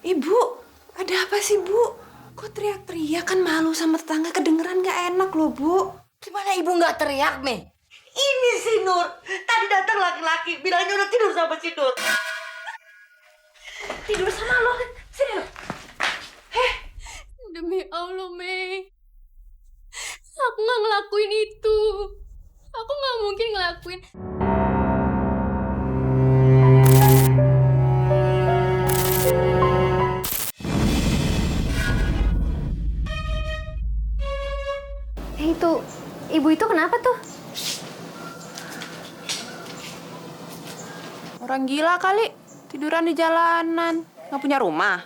Ibu, ada apa sih, Bu? Kok teriak-teriak? Kan malu sama tetangga, kedengeran gak enak loh, Bu. Gimana ibu nggak teriak, Mei? Ini si Nur. Tadi datang laki-laki, bilangnya udah tidur sama si Nur. Tidur sama lo? Sini lo. Demi Allah, Mei. Aku nggak ngelakuin itu. Aku nggak mungkin ngelakuin. Itu, ibu itu kenapa tuh? Orang gila kali, tiduran di jalanan. Nggak punya rumah?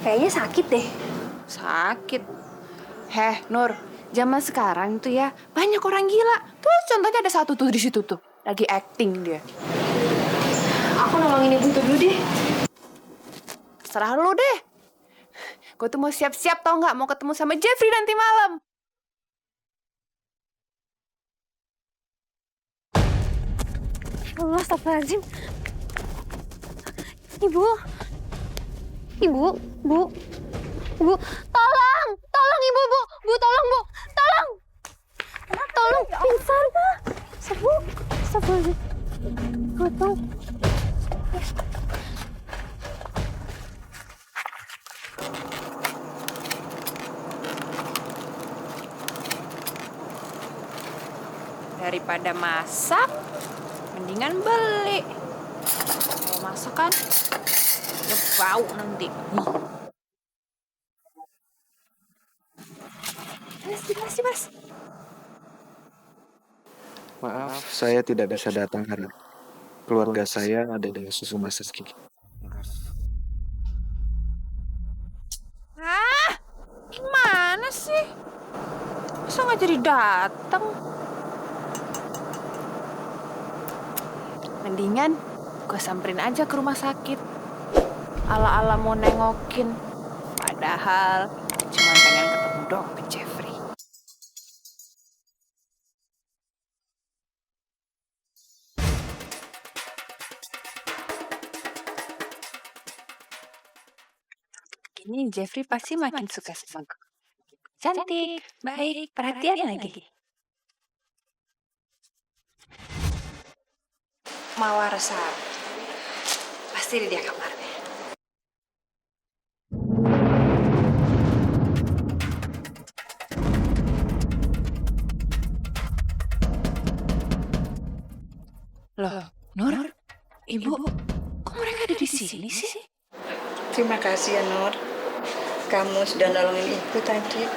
Kayaknya sakit deh. Sakit. Nur, zaman sekarang tuh ya banyak orang gila. Tuh contohnya ada satu tuh di situ tuh, lagi acting dia. Aku nolongin ibu itu dulu deh. Serah lu deh. Gue tuh mau siap-siap tau nggak, mau ketemu sama Jeffrey nanti malam. Allah, astagfirullahaladzim. Ibu, Bu, tolong ibu, Bu, tolong Bu, tolong, pingsan, astagfirullahaladzim, tolong. Daripada masak, mendingan beli. Kalau masak kan, ya bau nanti. Mas. Maaf, saya tidak bisa datang karena keluarga saya ada dengan susu masak gigi. Gimana sih? Masa nggak jadi datang? Mendingan gue samperin aja ke rumah sakit. Ala-ala mau nengokin. Padahal cuma pengen ketemu doang sama Jeffrey. Ini Jeffrey pasti makin suka sama gue. Cantik, baik, perhatian lagi. Mawar resap. Pasti di dia kamarnya. Loh, Nur? Ibu, kok mereka ada di sini sih? Terima kasih ya Nur. Kamu sudah nolongin ibu tadi.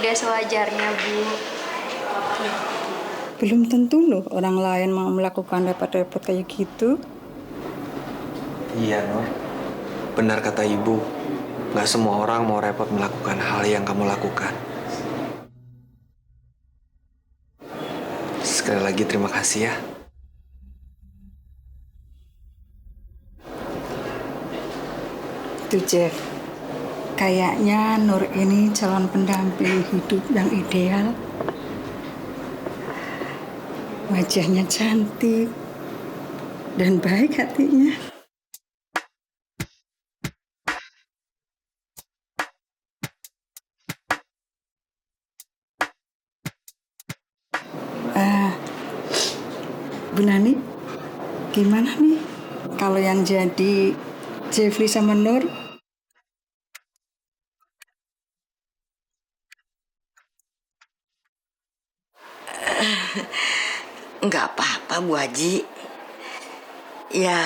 Udah sewajarnya, Bu. Belum tentu loh orang lain mau melakukan repot-repot kayak gitu. Iya, Nur. Benar kata ibu. Nggak semua orang mau repot melakukan hal yang kamu lakukan. Sekali lagi terima kasih ya. Tuh Jeff, kayaknya Nur ini calon pendamping hidup yang ideal. Wajahnya cantik dan baik hatinya. Bu Nani, gimana nih kalau yang jadi Jeffrey sama Nur? Nggak apa-apa, Bu Haji. Ya,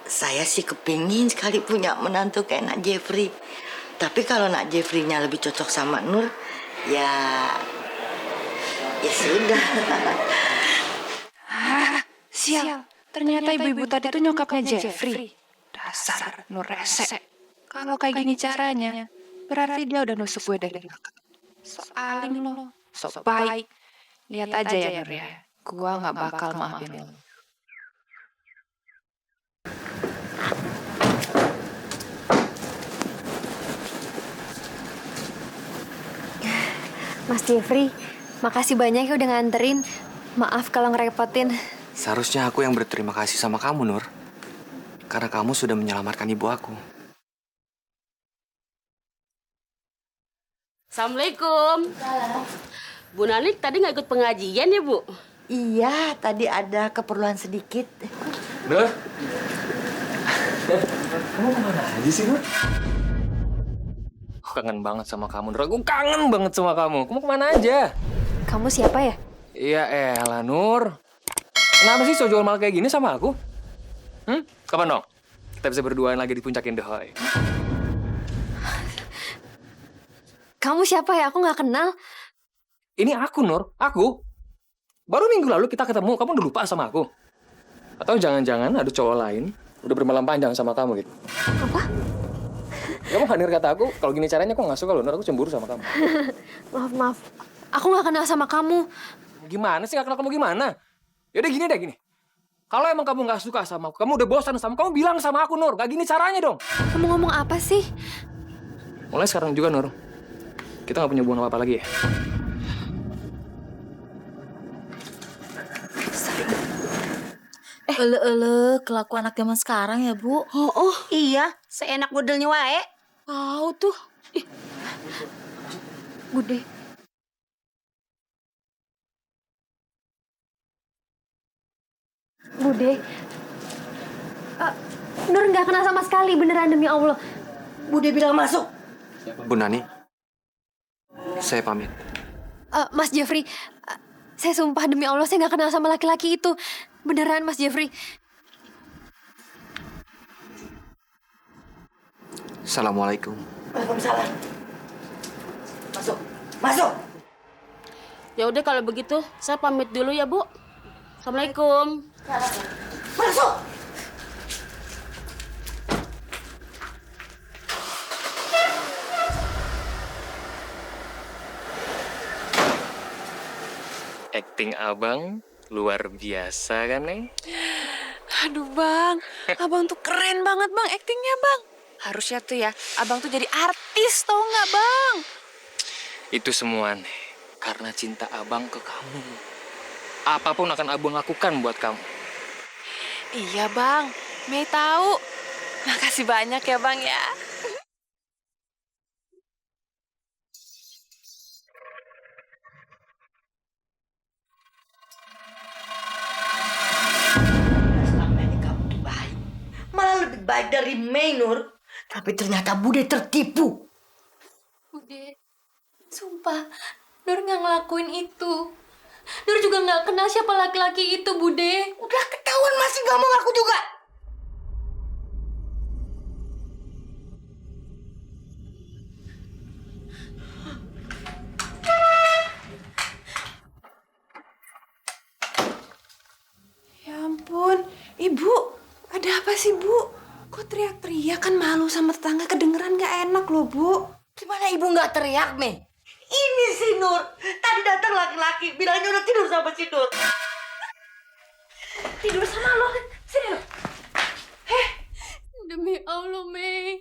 saya sih kepingin sekali punya menantu kayak Nak Jeffrey. Tapi kalau Nak Jeffrey-nya lebih cocok sama Nur, ya sudah. Sial, ternyata ibu-ibu tadi tuh nyokapnya Jeffrey. Dasar Nur rese. Kalau kayak gini caranya, berarti dia udah nusuk gue dari belakang. Sok alim lo, sok baik. Lihat aja ya Nur ya, gue gak bakal maafin lo. Mas Jeffrey, makasih banyak ya udah nganterin. Maaf kalau ngerepotin. Seharusnya aku yang berterima kasih sama kamu, Nur. Karena kamu sudah menyelamatkan ibu aku. Assalamualaikum. Bu Nanik tadi nggak ikut pengajian ya, Bu? Iya, tadi ada keperluan sedikit. Nur? Kamu kemana aja sih, Nur? Aku kangen banget sama kamu, Nur. Aku kangen banget sama kamu. Kamu kemana aja? Kamu siapa ya? Iya, elah, Nur. Kenapa sih so jual malah kayak gini sama aku? Kapan dong? Kita bisa berduaan lagi di puncak Indahoy. Kamu siapa ya? Aku nggak kenal. Ini aku, Nur. Aku. Baru minggu lalu kita ketemu. Kamu udah lupa sama aku? Atau jangan-jangan ada cowok lain udah bermalam panjang sama kamu gitu? Apa? Kamu nggak denger kata aku, kalau gini caranya aku nggak suka loh, Nur. Aku cemburu sama kamu. Maaf. Aku nggak kenal sama kamu. Gimana sih nggak kenal kamu gimana? Yaudah gini deh, gini. Kalau emang kamu nggak suka sama aku, kamu udah bosan sama aku, kamu bilang sama aku, Nur. Gak gini caranya dong. Kamu ngomong apa sih? Mulai sekarang juga, Nur. Kita nggak punya hubungan apa-apa lagi ya? Kelakuan anak zaman sekarang ya, Bu. Iya, seenak modelnya wae. Tahu tuh. Bude. Bude. Nur nggak kenal sama sekali, beneran demi Allah. Bude bilang masuk. Bu Nani, saya pamit. Mas Jeffrey, saya sumpah demi Allah saya nggak kenal sama laki-laki itu. Beneran, Mas Jeffrey. Assalamualaikum. Waalaikumsalam. Masuk. Masuk. Ya udah kalau begitu, saya pamit dulu ya, Bu. Assalamualaikum. Masuk. Acting abang luar biasa kan, Neng? Aduh bang, abang tuh keren banget bang aktingnya bang. Harusnya tuh ya, abang tuh jadi artis tau nggak bang? Itu semua, Neng, karena cinta abang ke kamu. Apapun akan abang lakukan buat kamu. Iya bang, Mei tahu. Makasih banyak ya bang ya. Selama ini kamu tuh baik. Malah lebih baik dari Mei, Nur. Tapi ternyata Bude tertipu. Bude, sumpah, Nur nggak ngelakuin itu. Nur juga nggak kenal siapa laki-laki itu, Bude. Udah ketahuan masih gak mau ngaku juga. Ya ampun, ibu, ada apa sih bu? Kok teriak-teriak kan malu sama tetangga kedengeran gak enak loh bu. Gimana ibu gak teriak, Mei? Ini si Nur. Tadi datang laki-laki, bilangnya udah tidur sama si Nur. Tidur sama lo. Sini lo. Demi Allah, Mei.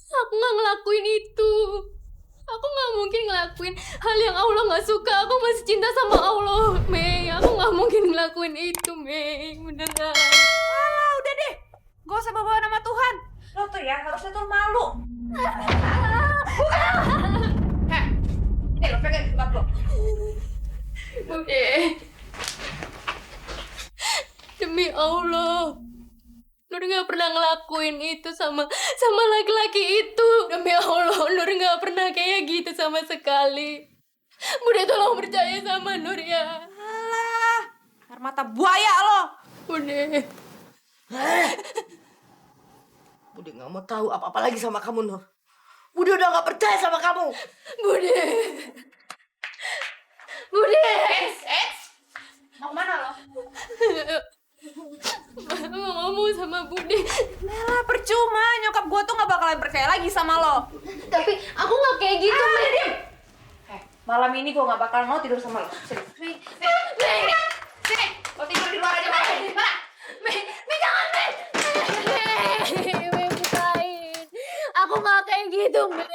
Aku nggak ngelakuin itu. Aku nggak mungkin ngelakuin hal yang Allah nggak suka. Aku masih cinta sama Allah, Mei. Aku nggak mungkin ngelakuin itu, Mei. Beneran. Alah udah deh, gak usah bawa nama Tuhan. Lo tuh ya harusnya tuh malu. Nih lo pegang jilbab lo. Bude. Demi Allah. Nur nggak pernah ngelakuin itu sama laki-laki itu. Demi Allah, Nur nggak pernah kayak gitu sama sekali. Bude tolong percaya sama Nur ya. Alah, air mata buaya lo. Bude. Bude gak mau tahu apa-apa lagi sama kamu, Nur. Bude udah gak percaya sama kamu. Bude. Bude. Mau kemana lo? Mau ngomong sama Bude. Nah, percuma, nyokap gue tuh gak bakalan percaya lagi sama lo. Tapi aku nggak kayak gitu, Mei. Malam ini gue gak bakal mau tidur sama lo. Sini. Mei. Sini, lo tidur di luar aja. Mana? Mei, jangan, Mei. Mei, bukain. Aku nggak kayak gitu, Mei.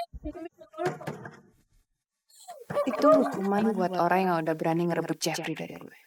Itu hukuman buat orang yang udah berani ngerebut Jeffrey dari gue.